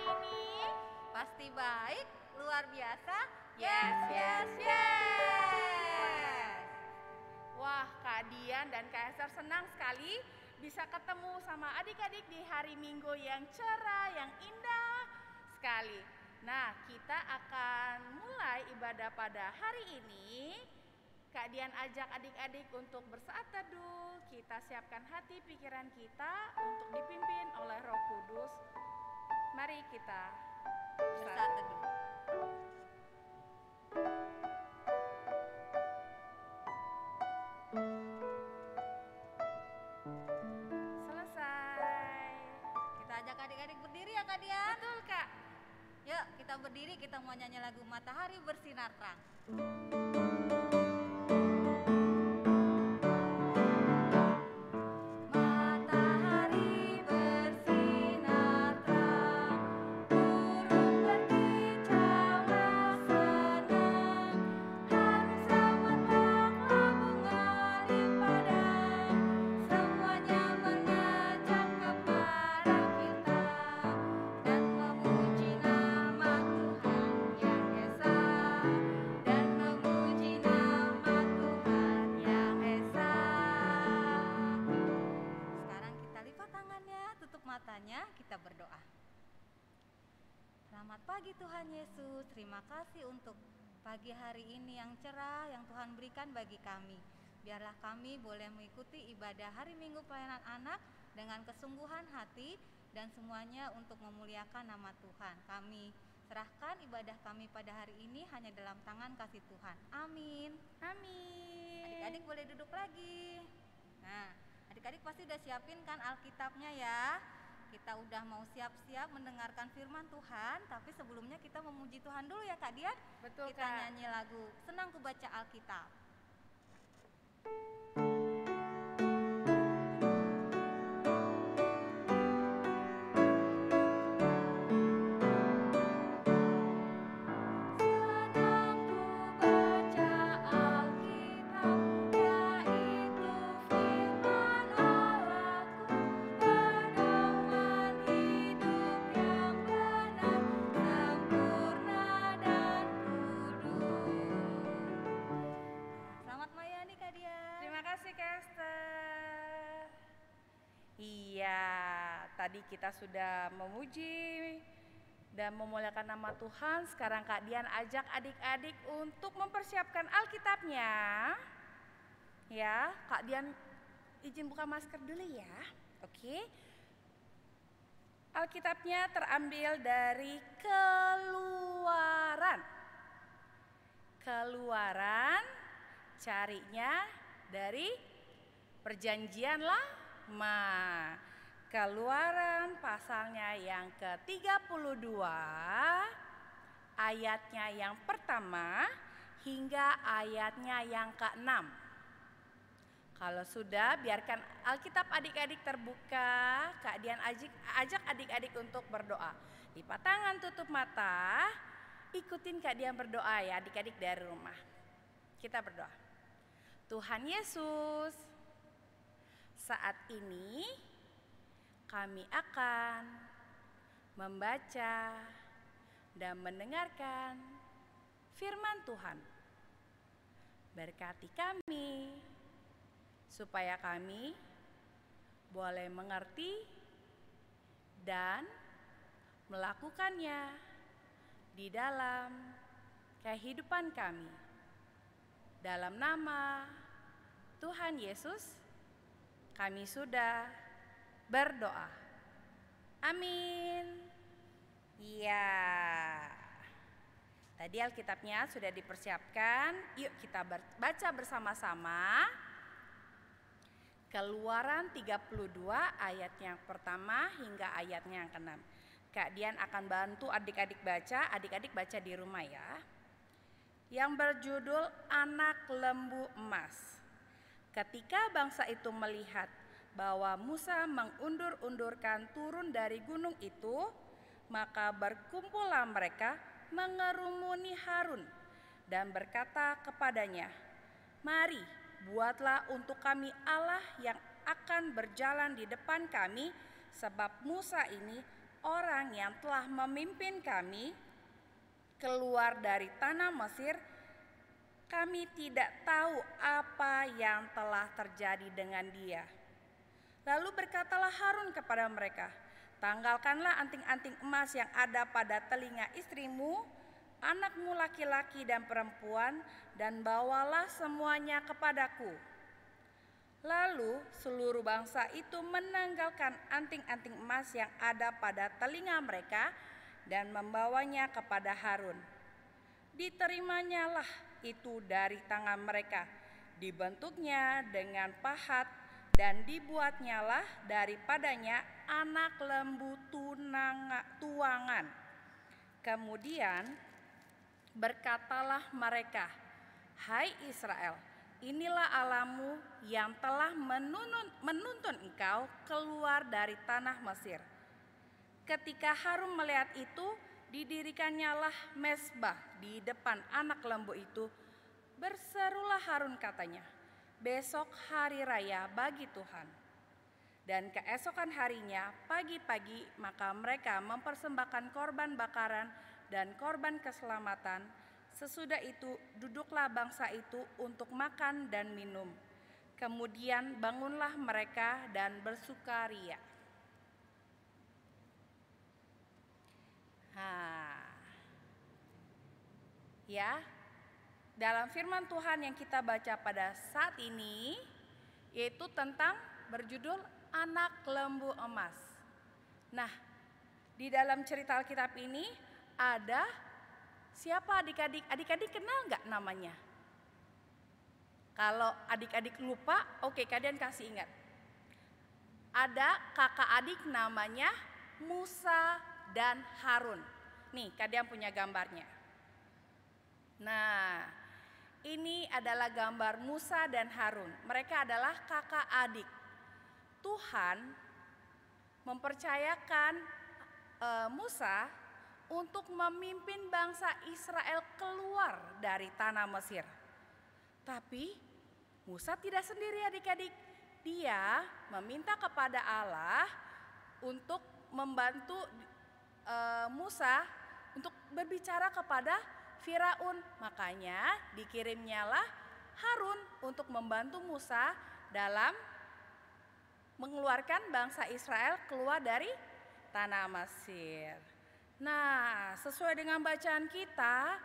ini? Pasti baik, luar biasa. Yes, yes, yes. Wah, Kak Dian dan Kak Esther senang sekali bisa ketemu sama adik-adik di hari Minggu yang cerah, yang indah sekali. Nah, kita akan mulai ibadah pada hari ini. Kak Dian ajak adik-adik untuk bersaat teduh. Kita siapkan hati pikiran kita untuk dipimpin oleh Roh Kudus. Mari kita Bersaat teduh. Selesai. Kita ajak adik-adik berdiri ya Kak Dian. Betul, Kak. Yuk kita berdiri, kita mau nyanyi lagu Matahari Bersinar Terang. Matahari bersinar terang, burung berkicaulah senang, harum selamat baklah bunga padang, semuanya mengajak kepada kita dan memuji nama Tuhan yang esa, dan memuji nama Tuhan yang esa. Sekarang kita lipat tangannya, tutup matanya, kita berdoa. Selamat pagi Tuhan Yesus, terima kasih untuk pagi hari ini yang cerah yang Tuhan berikan bagi kami. Biarlah kami boleh mengikuti ibadah hari Minggu pelayanan anak dengan kesungguhan hati dan semuanya untuk memuliakan nama Tuhan. Kami serahkan ibadah kami pada hari ini hanya dalam tangan kasih Tuhan. Amin. Amin. Adik-adik boleh duduk lagi. Nah, adik-adik pasti udah siapin kan Alkitabnya ya. Kita udah mau siap-siap mendengarkan firman Tuhan, tapi sebelumnya kita memuji Tuhan dulu ya Kak Dian. Betul, Kita Kak. nyanyi lagu Senang Ku Baca Alkitab. Senang ku baca Alkitab, yaitu firman Allahku, pedoman hidup yang benar, sempurna dan kudus. Selamat melayani Kak Dian. Terima kasih, Kak Esther. Iya, tadi kita sudah memuji dan memuliakan nama Tuhan. Sekarang Kak Dian ajak adik-adik untuk mempersiapkan Alkitabnya. Ya, Kak Dian izin buka masker dulu ya. Oke. Alkitabnya terambil dari Keluaran. Keluaran, carinya dari Perjanjian Lama. Keluaran pasalnya yang ke-32, ayatnya yang pertama hingga ayatnya yang ke-6. Kalau sudah, biarkan Alkitab adik-adik terbuka. Kak Dian ajak adik-adik untuk berdoa. Lipat tangan, tutup mata. Ikutin Kak Dian berdoa ya adik-adik dari rumah. Kita berdoa. Tuhan Yesus, saat ini kami akan membaca dan mendengarkan firman Tuhan. Berkati kami supaya kami boleh mengerti dan melakukannya di dalam kehidupan kami. Dalam nama Tuhan Yesus, kami sudah berdoa. Amin. Ya. Tadi Alkitabnya sudah dipersiapkan. Yuk kita baca bersama-sama. Keluaran 32 ayat yang pertama hingga ayatnya yang ke-6. Kak Dian akan bantu adik-adik baca di rumah ya. Yang berjudul Anak Lembu Emas. Ketika bangsa itu melihat bahwa Musa mengundur-undurkan turun dari gunung itu, maka berkumpullah mereka mengerumuni Harun dan berkata kepadanya, "Mari, buatlah untuk kami Allah yang akan berjalan di depan kami, sebab Musa ini orang yang telah memimpin kami keluar dari tanah Mesir, kami tidak tahu apa yang telah terjadi dengan dia. Lalu berkatalah Harun kepada mereka, tanggalkanlah anting-anting emas yang ada pada telinga istrimu, anakmu laki-laki dan perempuan, dan bawalah semuanya kepadaku. Lalu seluruh bangsa itu menanggalkan anting-anting emas yang ada pada telinga mereka dan membawanya kepada Harun. Diterimanya lah itu dari tangan mereka, dibentuknya dengan pahat, dan dibuatnyalah daripadanya anak lembu tuangan. Kemudian berkatalah mereka, hai Israel, inilah Allahmu yang telah menuntun engkau keluar dari tanah Mesir. Ketika Harun melihat itu, didirikannya mezbah di depan anak lembu itu. Berserulah Harun katanya, besok hari raya bagi Tuhan. Dan keesokan harinya pagi-pagi maka mereka mempersembahkan korban bakaran dan korban keselamatan. Sesudah itu duduklah bangsa itu untuk makan dan minum. Kemudian bangunlah mereka dan bersukaria. Ya, dalam firman Tuhan yang kita baca pada saat ini, yaitu tentang berjudul anak lembu emas. Nah, di dalam cerita Alkitab ini ada siapa adik-adik? Adik-adik kenal nggak namanya? Kalau adik-adik lupa, oke, kalian kasih ingat. Ada kakak adik namanya Musa dan Harun. Nih, kalian punya gambarnya. Nah, ini adalah gambar Musa dan Harun. Mereka adalah kakak adik. Tuhan mempercayakan Musa untuk memimpin bangsa Israel keluar dari tanah Mesir. Tapi Musa tidak sendiri adik-adik. Dia meminta kepada Allah untuk membantu Musa untuk berbicara kepada Firaun. Makanya dikirimnyalah Harun untuk membantu Musa dalam mengeluarkan bangsa Israel keluar dari tanah Mesir. Nah, sesuai dengan bacaan kita,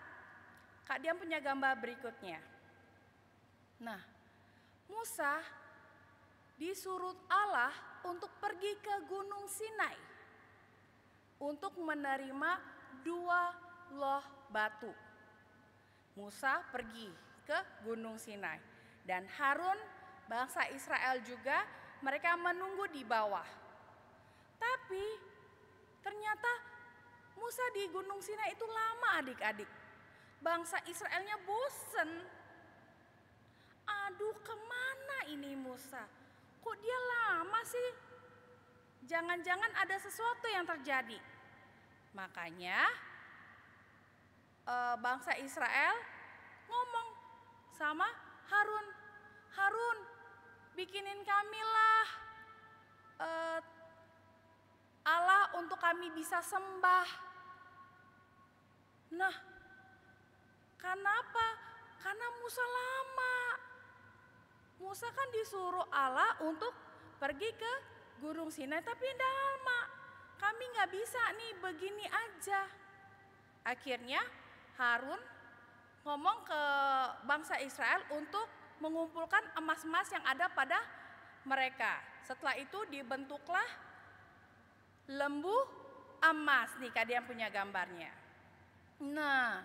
Kak Dian punya gambar berikutnya. Nah, Musa disuruh Allah untuk pergi ke Gunung Sinai untuk menerima 2 loh batu. Musa pergi ke Gunung Sinai dan Harun, bangsa Israel juga, mereka menunggu di bawah. Tapi ternyata Musa di Gunung Sinai itu lama adik-adik. Bangsa Israelnya bosen. Aduh, kemana ini Musa? Kok dia lama sih? Jangan-jangan ada sesuatu yang terjadi. Makanya bangsa Israel ngomong sama Harun, Harun, bikinin kamilah Allah untuk kami bisa sembah. Nah, kenapa? Karena Musa lama. Musa kan disuruh Allah untuk pergi ke Gunung Sinai, tapi udah lama. Kami nggak bisa nih begini aja. Akhirnya Harun ngomong ke bangsa Israel untuk mengumpulkan emas-emas yang ada pada mereka. Setelah itu dibentuklah lembu emas. Nih kalian punya gambarnya. Nah,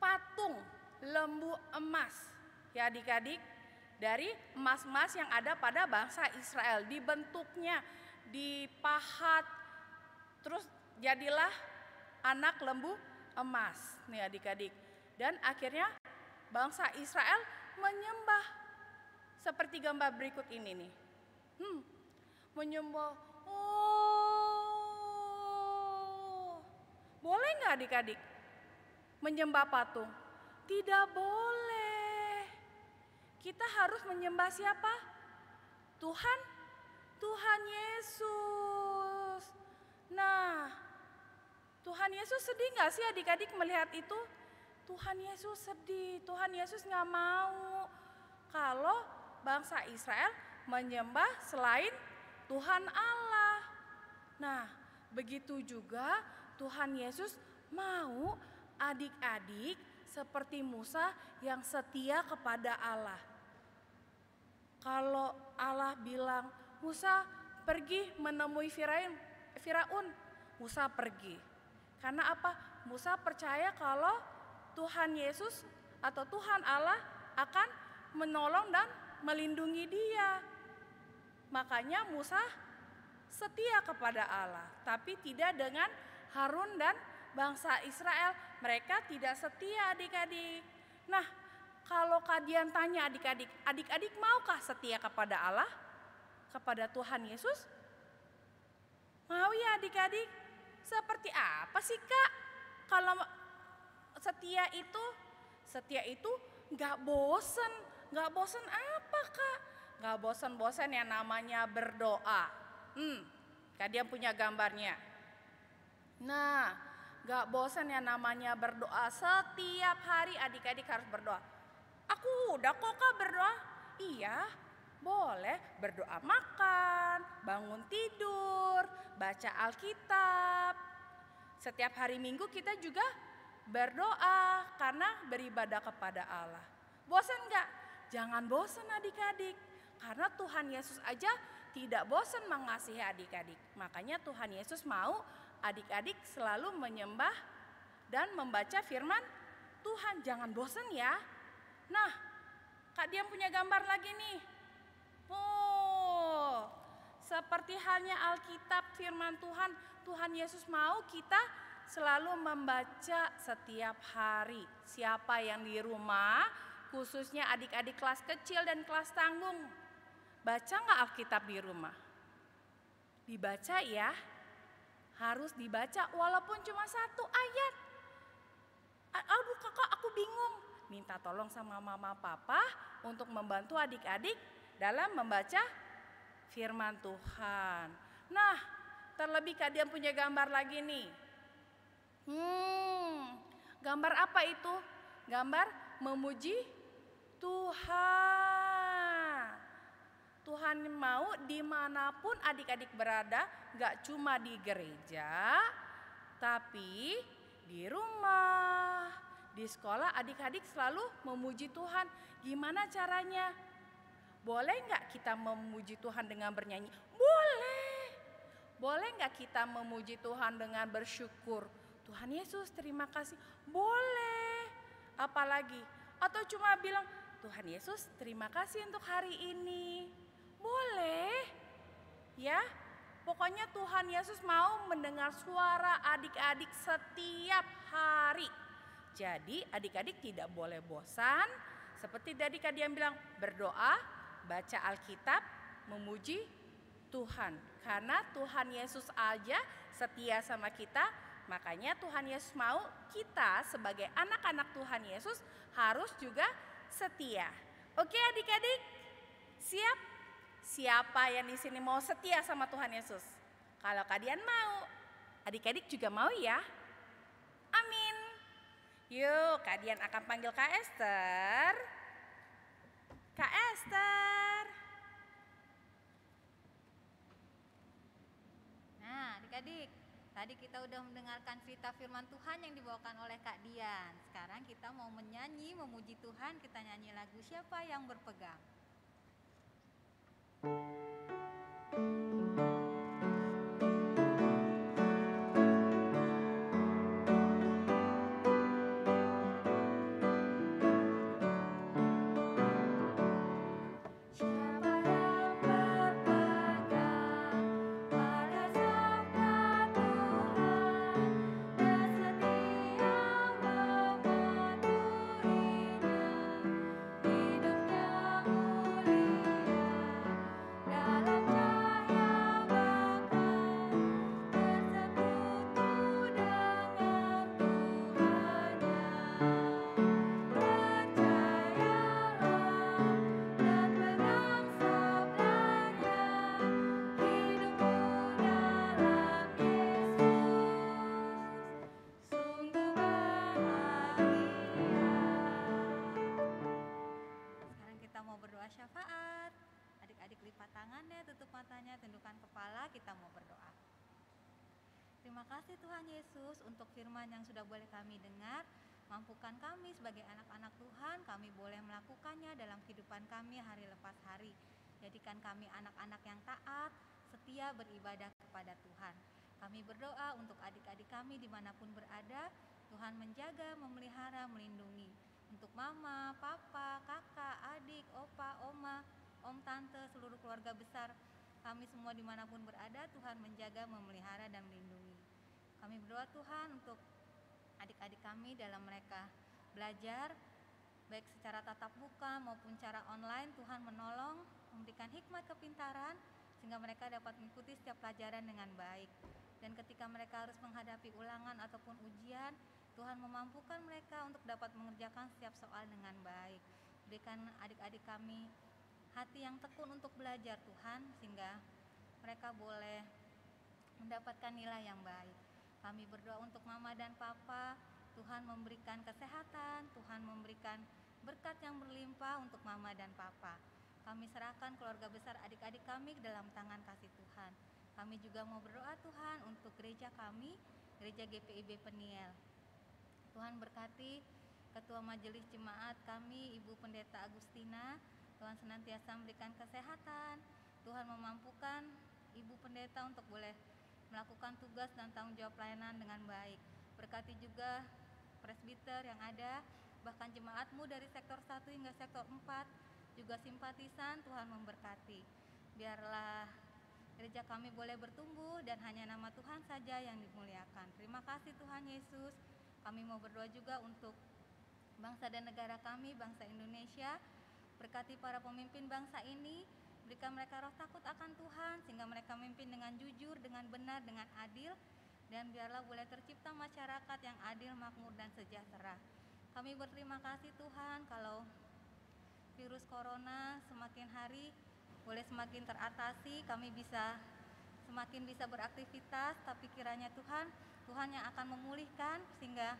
patung lembu emas ya adik-adik, dari emas-emas yang ada pada bangsa Israel. Dibentuknya, dipahat, terus jadilah anak lembu emas nih adik-adik. Dan akhirnya bangsa Israel menyembah seperti gambar berikut ini nih. Menyembah. Oh, boleh nggak adik-adik menyembah patung? Tidak boleh. Kita harus menyembah siapa? Tuhan Yesus. Tuhan Yesus sedih gak sih adik-adik melihat itu? Tuhan Yesus sedih, Tuhan Yesus gak mau kalau bangsa Israel menyembah selain Tuhan Allah. Nah, begitu juga Tuhan Yesus mau adik-adik seperti Musa yang setia kepada Allah. Kalau Allah bilang, Musa pergi menemui Firaun, Musa pergi. Karena apa? Musa percaya kalau Tuhan Yesus atau Tuhan Allah akan menolong dan melindungi dia. Makanya Musa setia kepada Allah, tapi tidak dengan Harun dan bangsa Israel. Mereka tidak setia adik-adik. Nah, kalau kalian tanya adik-adik, adik-adik maukah setia kepada Allah? Kepada Tuhan Yesus? Mau ya adik-adik? Seperti apa sih Kak? Kalau setia itu gak bosen. Gak bosen apa Kak? Gak bosen-bosen yang namanya berdoa. Kalian punya gambarnya. Nah, gak bosen yang namanya berdoa. Setiap hari adik-adik harus berdoa. Aku udah kok Kak berdoa. Iya, boleh berdoa makan, bangun tidur, baca Alkitab. Setiap hari Minggu kita juga berdoa karena beribadah kepada Allah. Bosan gak? Jangan bosan adik-adik. Karena Tuhan Yesus aja tidak bosan mengasihi adik-adik. Makanya Tuhan Yesus mau adik-adik selalu menyembah dan membaca firman Tuhan. Jangan bosan ya. Nah, Kak Dian punya gambar lagi nih. Oh, seperti halnya Alkitab firman Tuhan, Tuhan Yesus mau kita selalu membaca setiap hari. Siapa yang di rumah, khususnya adik-adik kelas kecil dan kelas tanggung, baca nggak Alkitab di rumah? Dibaca ya, harus dibaca walaupun cuma 1 ayat. Aduh kakak aku bingung, minta tolong sama mama papa untuk membantu adik-adik dalam membaca firman Tuhan. Nah, terlebih kalian punya gambar lagi nih. Gambar apa itu? Gambar memuji Tuhan. Tuhan mau dimanapun adik-adik berada, gak cuma di gereja, tapi di rumah, di sekolah adik-adik selalu memuji Tuhan. Gimana caranya? Boleh gak kita memuji Tuhan dengan bernyanyi? Boleh. Boleh gak kita memuji Tuhan dengan bersyukur? Tuhan Yesus terima kasih. Boleh. Apalagi? Atau cuma bilang, Tuhan Yesus terima kasih untuk hari ini. Boleh. Ya, pokoknya Tuhan Yesus mau mendengar suara adik-adik setiap hari. Jadi adik-adik tidak boleh bosan. Seperti tadi kalian bilang, berdoa, baca Alkitab, memuji Tuhan. Karena Tuhan Yesus aja setia sama kita, makanya Tuhan Yesus mau kita sebagai anak-anak Tuhan Yesus harus juga setia. Oke adik-adik, siap? Siapa yang di sini mau setia sama Tuhan Yesus? Kalau kalian mau, adik-adik juga mau ya? Amin. Yuk, kalian akan panggil Kak Esther. Kak Esther. Nah, adik-adik, tadi kita udah mendengarkan cerita firman Tuhan yang dibawakan oleh Kak Dian. Sekarang kita mau menyanyi, memuji Tuhan. Kita nyanyi lagu Siapa Yang Berpegang. Dalam cahaya Terima kasih Tuhan Yesus untuk firman yang sudah boleh kami dengar. Mampukan kami sebagai anak-anak Tuhan, kami boleh melakukannya dalam kehidupan kami hari lepas hari. Jadikan kami anak-anak yang taat, setia beribadah kepada Tuhan. Kami berdoa untuk adik-adik kami dimanapun berada, Tuhan menjaga, memelihara, melindungi. Untuk mama, papa, kakak, adik, opa, oma, om, tante, seluruh keluarga besar kami semua dimanapun berada, Tuhan menjaga, memelihara, dan melindungi. Kami berdoa Tuhan untuk adik-adik kami dalam mereka belajar, baik secara tatap muka maupun cara online. Tuhan menolong, memberikan hikmat kepintaran, sehingga mereka dapat mengikuti setiap pelajaran dengan baik. Dan ketika mereka harus menghadapi ulangan ataupun ujian, Tuhan memampukan mereka untuk dapat mengerjakan setiap soal dengan baik. Berikan adik-adik kami hati yang tekun untuk belajar Tuhan, sehingga mereka boleh mendapatkan nilai yang baik. Kami berdoa untuk mama dan papa, Tuhan memberikan kesehatan, Tuhan memberikan berkat yang berlimpah untuk mama dan papa. Kami serahkan keluarga besar adik-adik kami ke dalam tangan kasih Tuhan. Kami juga mau berdoa Tuhan untuk gereja kami, gereja GPIB Peniel. Tuhan berkati Ketua Majelis Jemaat kami, Ibu Pendeta Agustina. Tuhan senantiasa memberikan kesehatan. Tuhan memampukan Ibu Pendeta untuk boleh melakukan tugas dan tanggung jawab pelayanan dengan baik. Berkati juga presbiter yang ada, bahkan jemaatmu dari sektor 1 hingga sektor 4, juga simpatisan. Tuhan memberkati. Biarlah gereja kami boleh bertumbuh dan hanya nama Tuhan saja yang dimuliakan. Terima kasih Tuhan Yesus. Kami mau berdoa juga untuk bangsa dan negara kami, bangsa Indonesia. Berkati para pemimpin bangsa ini, berikan mereka roh takut akan Tuhan, sehingga mereka memimpin dengan jujur, dengan benar, dengan adil, dan biarlah boleh tercipta masyarakat yang adil, makmur, dan sejahtera. Kami berterima kasih Tuhan kalau virus corona semakin hari boleh semakin teratasi, kami semakin bisa beraktivitas, tapi kiranya Tuhan yang akan memulihkan, sehingga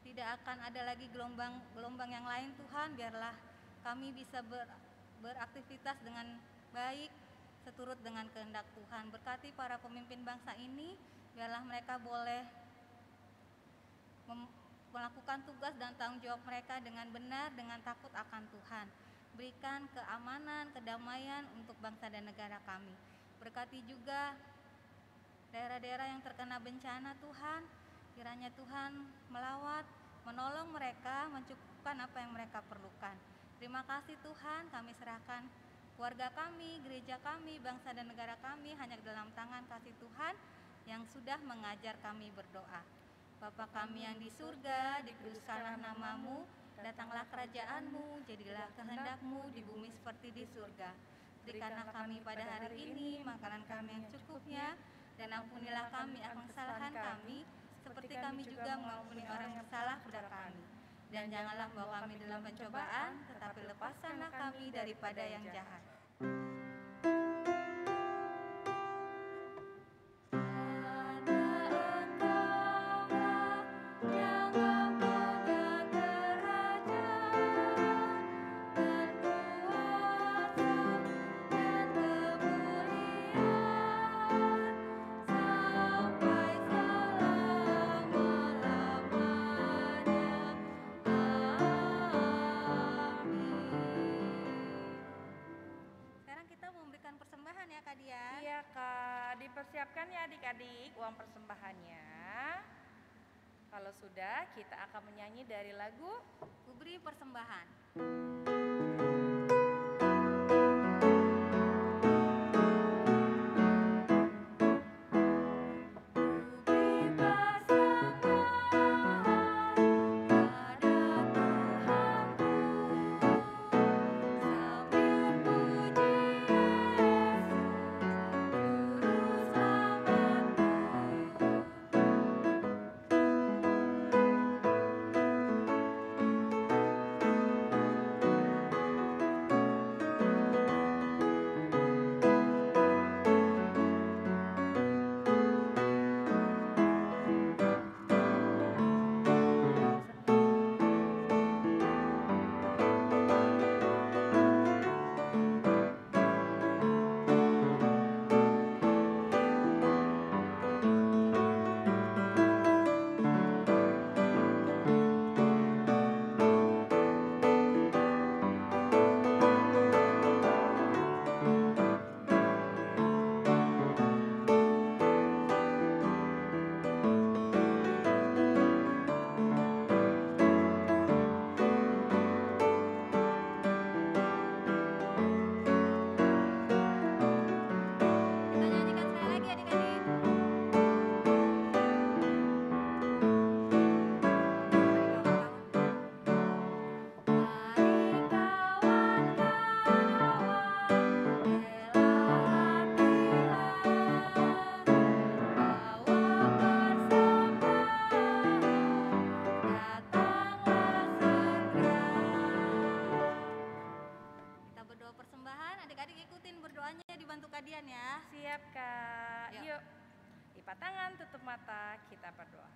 tidak akan ada lagi gelombang yang lain Tuhan. Biarlah kami bisa beraktivitas dengan baik seturut dengan kehendak Tuhan. Berkati para pemimpin bangsa ini, biarlah mereka boleh melakukan tugas dan tanggung jawab mereka dengan benar, dengan takut akan Tuhan. Berikan keamanan, kedamaian untuk bangsa dan negara kami. Berkati juga daerah-daerah yang terkena bencana Tuhan. Kiranya Tuhan melawat, menolong mereka, mencukupkan apa yang mereka perlukan. Terima kasih Tuhan, kami serahkan keluarga kami, gereja kami, bangsa dan negara kami hanya dalam tangan kasih Tuhan yang sudah mengajar kami berdoa. Bapa kami yang di surga, dikuduskanlah namamu, datanglah kerajaanmu, jadilah kehendak-mu di bumi seperti di surga. Berikanlah kami pada hari ini makanan kami yang cukupnya, dan ampunilah kami akan kesalahan kami, seperti kami juga mengampuni orang yang bersalah kepada kami. Dan janganlah bawa kami dalam pencobaan, tetapi lepaskanlah kami daripada yang jahat. Dipersiapkan ya adik-adik uang persembahannya. Kalau sudah, kita akan menyanyi dari lagu Kuberi Persembahan. Siap Kak? Yuk. Yuk. Lipat tangan, tutup mata, kita berdoa.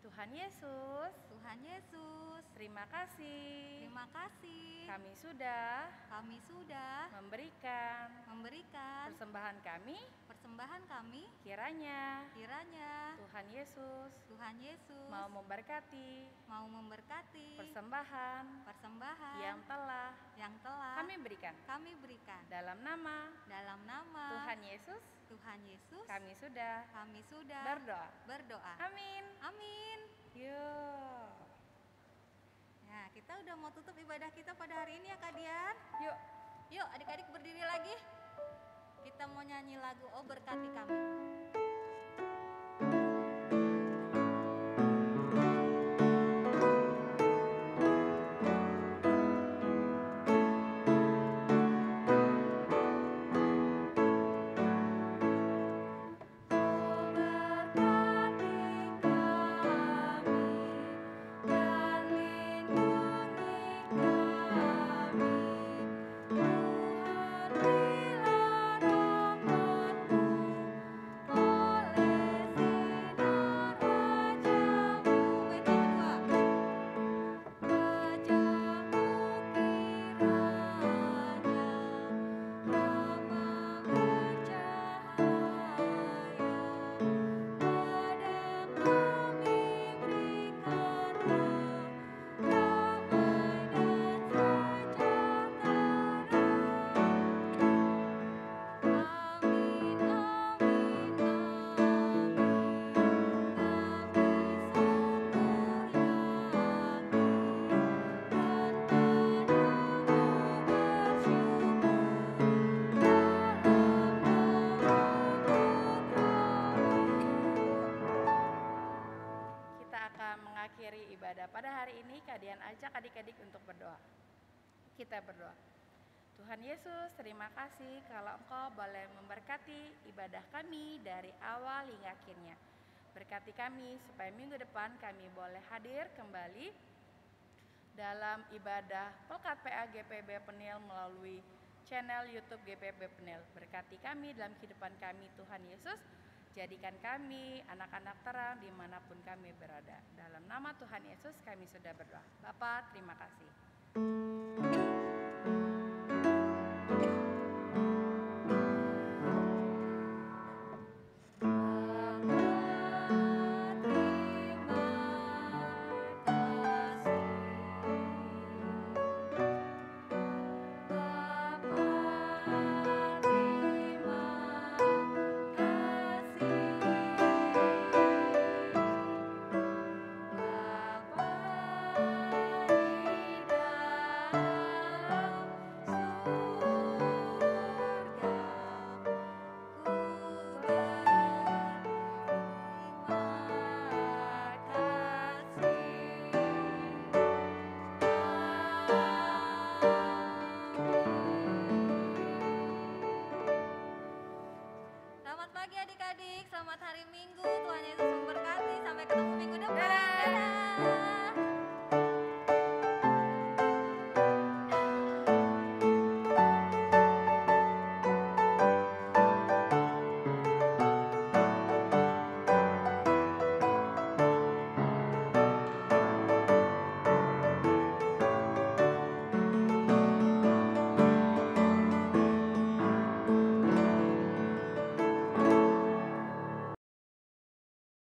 Tuhan Yesus, Tuhan Yesus, terima kasih. terima kasih. Kami sudah memberikan persembahan kami. Kiranya Tuhan Yesus mau memberkati persembahan yang telah kami berikan. Dalam nama Tuhan Yesus, kami sudah berdoa. Amin. Amin. Yuk. Nah, kita udah mau tutup ibadah kita pada hari ini ya Kak Dian. Yuk. Yuk adik-adik berdiri lagi. Kita mau nyanyi lagu Oh Berkati Kami. Mengakhiri ibadah pada hari ini, Kadian ajak adik-adik untuk berdoa. Kita berdoa. Tuhan Yesus, terima kasih kalau Engkau boleh memberkati ibadah kami dari awal hingga akhirnya. Berkati kami supaya minggu depan kami boleh hadir kembali dalam ibadah Pelkat PA GPB Penil melalui channel YouTube GPB Penil. Berkati kami dalam kehidupan kami, Tuhan Yesus. Jadikan kami anak-anak terang dimanapun kami berada. Dalam nama Tuhan Yesus kami sudah berdoa. Bapa, terima kasih.